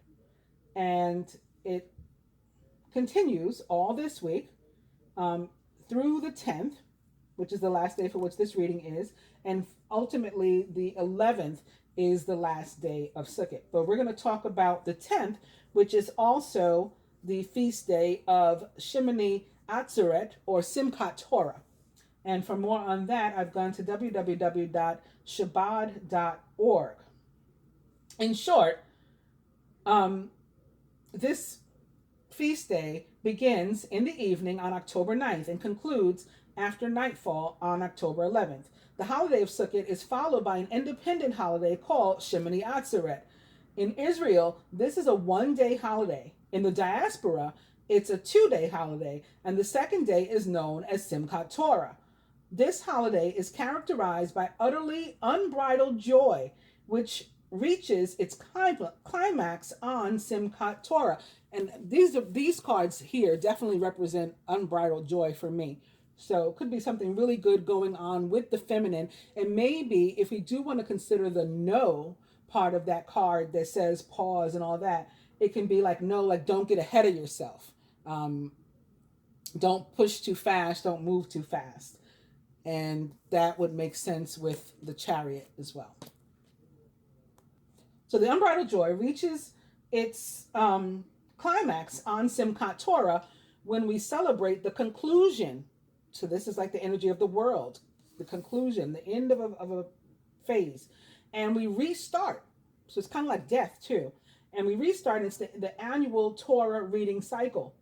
And it continues all this week through the 10th, which is the last day for which this reading is. And ultimately, the 11th is the last day of Sukkot. But we're going to talk about the 10th, which is also the feast day of Shemini Atzeret, or Simchat Torah. And for more on that, I've gone to www.shabbat.org. In short, this feast day begins in the evening on October 9th and concludes after nightfall on October 11th. The holiday of Sukkot is followed by an independent holiday called Shemini Atzeret. In Israel, this is a one-day holiday. In the diaspora, it's a two-day holiday, and the second day is known as Simchat Torah. This holiday is characterized by utterly unbridled joy, which reaches its climax on Simchat Torah. And these cards here definitely represent unbridled joy for me. So it could be something really good going on with the feminine. And maybe if we do want to consider the no part of that card that says pause and all that, it can be like, no, like don't get ahead of yourself. Don't push too fast. Don't move too fast. And that would make sense with the Chariot as well. So the unbridled joy reaches its climax on Simchat Torah when we celebrate the conclusion. So this is like the energy of the world, the conclusion, the end of a phase. And we restart. So it's kind of like death too. And we restart. It's the annual Torah reading cycle.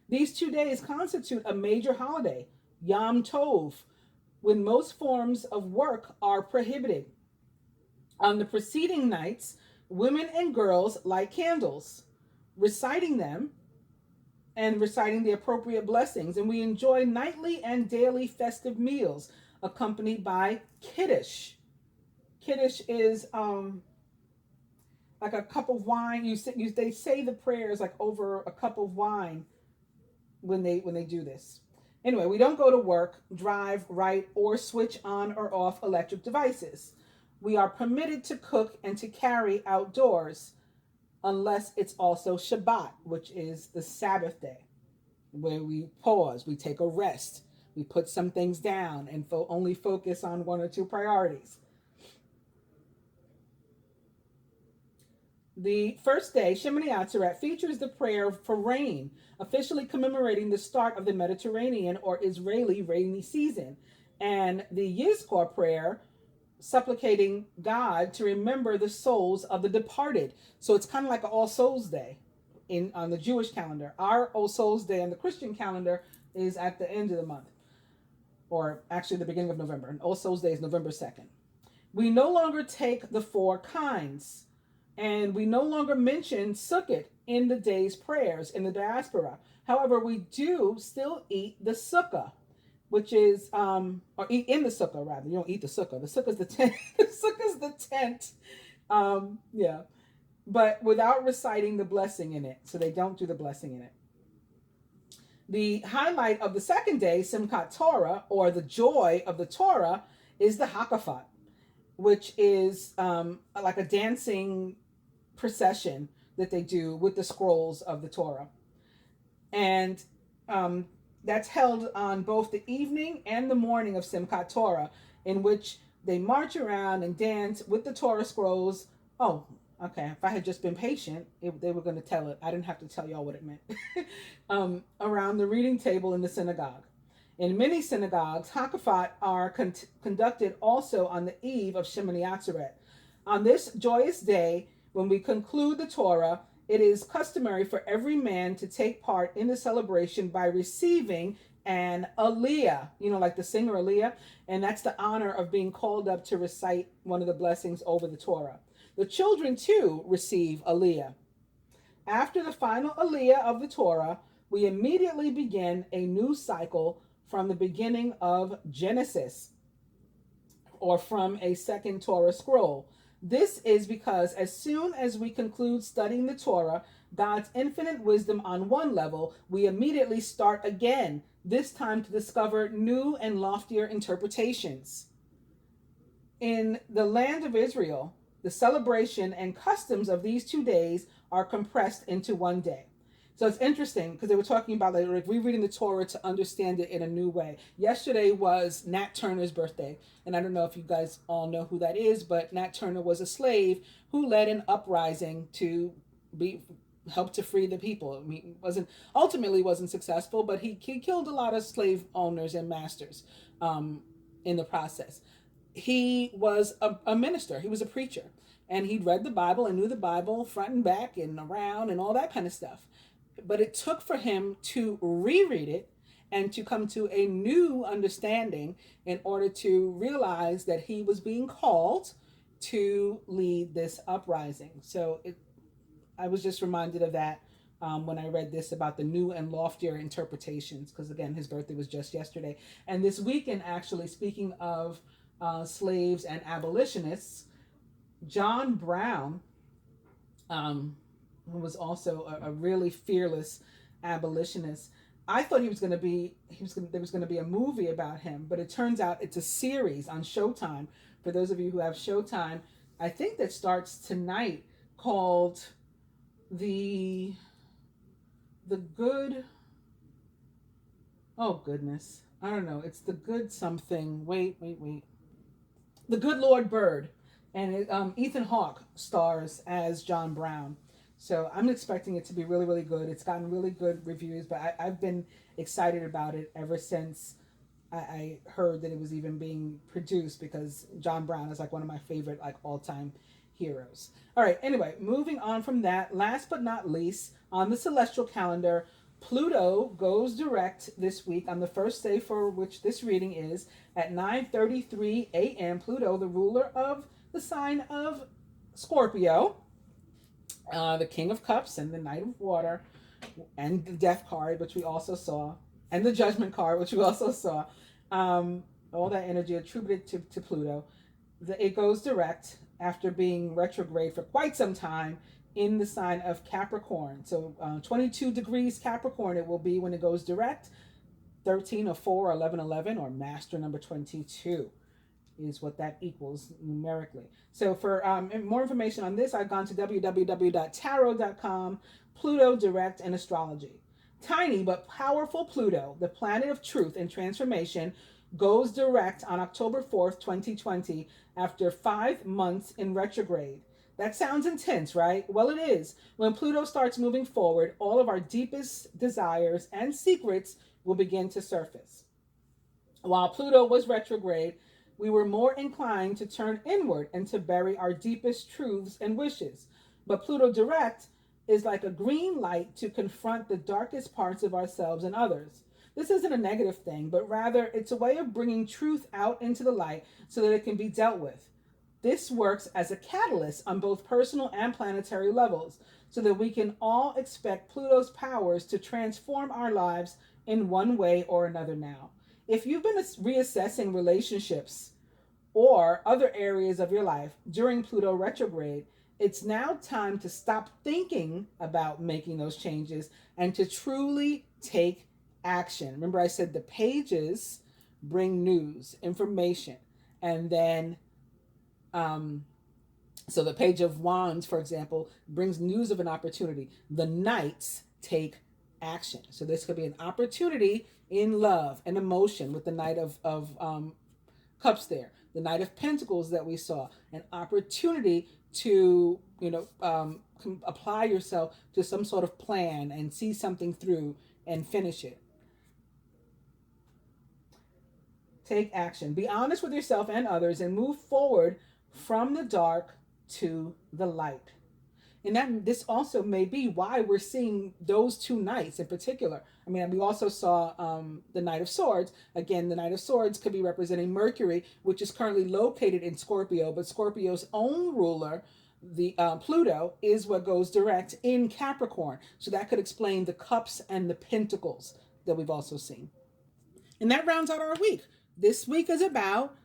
These 2 days constitute a major holiday, Yom Tov, when most forms of work are prohibited. On the preceding nights, women and girls light candles, reciting them and reciting the appropriate blessings. And we enjoy nightly and daily festive meals accompanied by Kiddush. Kiddush is like a cup of wine. They say the prayers like over a cup of wine when they do this. Anyway, we don't go to work, drive, write, or switch on or off electric devices. We are permitted to cook and to carry outdoors unless it's also Shabbat, which is the Sabbath day, where we pause, we take a rest, we put some things down and only focus on one or two priorities. The first day, Shemini Atzeret, features the prayer for rain, officially commemorating the start of the Mediterranean or Israeli rainy season, and the Yizkor prayer, supplicating God to remember the souls of the departed. So it's kind of like an All Souls Day on the Jewish calendar. Our All Souls Day on the Christian calendar is at the end of the month, or actually the beginning of November. And All Souls Day is November 2nd. We no longer take the four kinds, and we no longer mention Sukkot in the day's prayers in the diaspora. However, we do still eat the sukkah, which is, or eat in the sukkah rather. You don't eat the sukkah. The sukkah is the tent. The sukkah is the tent. Yeah, but without reciting the blessing in it. So they don't do the blessing in it. The highlight of the second day, Simchat Torah, or the joy of the Torah, is the Hakafat, which is like a dancing procession that they do with the scrolls of the Torah. And that's held on both the evening and the morning of Simchat Torah, in which they march around and dance with the Torah scrolls. Oh, okay. If I had just been patient, they were going to tell it. I didn't have to tell y'all what it meant. Around the reading table in the synagogue. In many synagogues, Hakafat are conducted also on the eve of Shemini Atzeret. On this joyous day, when we conclude the Torah, it is customary for every man to take part in the celebration by receiving an aliyah, like the singer Aliyah, and that's the honor of being called up to recite one of the blessings over the Torah. The children, too, receive aliyah. After the final aliyah of the Torah, we immediately begin a new cycle from the beginning of Genesis, or from a second Torah scroll. This is because as soon as we conclude studying the Torah, God's infinite wisdom on one level, we immediately start again, this time to discover new and loftier interpretations. In the land of Israel, the celebration and customs of these 2 days are compressed into one day. So it's interesting because they were talking about like rereading the Torah to understand it in a new way. Yesterday was Nat Turner's birthday. And I don't know if you guys all know who that is, but Nat Turner was a slave who led an uprising to help to free the people. I mean, ultimately wasn't successful, but he killed a lot of slave owners and masters in the process. He was a minister. He was a preacher. And he'd read the Bible and knew the Bible front and back and around and all that kind of stuff. But it took for him to reread it and to come to a new understanding in order to realize that he was being called to lead this uprising. So I was just reminded of that when I read this about the new and loftier interpretations, because again, his birthday was just yesterday. And this weekend, actually, speaking of slaves and abolitionists, John Brown, who was also a really fearless abolitionist. I thought there was going to be a movie about him, but it turns out it's a series on Showtime. For those of you who have Showtime, I think that starts tonight, called the good. Oh goodness, I don't know. It's the good something. Wait. The Good Lord Bird, and Ethan Hawke stars as John Brown. So I'm expecting it to be really, really good. It's gotten really good reviews, but I've been excited about it ever since I heard that it was even being produced, because John Brown is like one of my favorite all-time heroes. All right, anyway, moving on from that, last but not least, on the celestial calendar, Pluto goes direct this week on the first day for which this reading is at 9:33 a.m. Pluto, the ruler of the sign of Scorpio, the King of Cups and the Knight of Water, and the Death card, which we also saw, and the Judgment card, which we also saw. All that energy attributed to Pluto. It goes direct after being retrograde for quite some time in the sign of Capricorn. So 22 degrees Capricorn it will be when it goes direct, 13 or 4 or 11, or master number 22. is what that equals numerically. So for more information on this, I've gone to www.tarot.com, Pluto Direct and Astrology. Tiny but powerful Pluto, the planet of truth and transformation, goes direct on October 4th, 2020, after 5 months in retrograde. That sounds intense, right? Well, it is. When Pluto starts moving forward, all of our deepest desires and secrets will begin to surface. While Pluto was retrograde, we were more inclined to turn inward and to bury our deepest truths and wishes. But Pluto direct is like a green light to confront the darkest parts of ourselves and others. This isn't a negative thing, but rather it's a way of bringing truth out into the light so that it can be dealt with. This works as a catalyst on both personal and planetary levels, so that we can all expect Pluto's powers to transform our lives in one way or another now. If you've been reassessing relationships or other areas of your life during Pluto retrograde, it's now time to stop thinking about making those changes and to truly take action. Remember, I said the pages bring news, information, and then so the Page of Wands, for example, brings news of an opportunity. The Knights take action. So this could be an opportunity in love and emotion with the Knight of Cups there. The Knight of Pentacles that we saw. An opportunity to, apply yourself to some sort of plan and see something through and finish it. Take action. Be honest with yourself and others and move forward from the dark to the light. And this also may be why we're seeing those two knights in particular. I mean, we also saw the Knight of Swords. Again, the Knight of Swords could be representing Mercury, which is currently located in Scorpio, but Scorpio's own ruler, the Pluto, is what goes direct in Capricorn. So that could explain the cups and the pentacles that we've also seen. And that rounds out our week. This week is about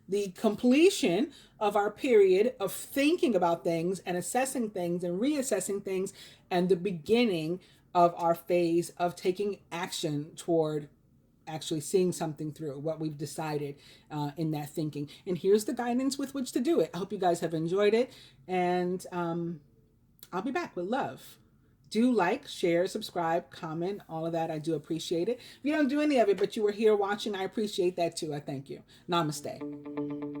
the completion of our period of thinking about things and assessing things and reassessing things, and the beginning of our phase of taking action toward actually seeing something through what we've decided in that thinking. And here's the guidance with which to do it. I hope you guys have enjoyed it, and I'll be back with love. Do like, share, subscribe, comment, all of that. I do appreciate it. If you don't do any of it, but you were here watching, I appreciate that too. I thank you. Namaste.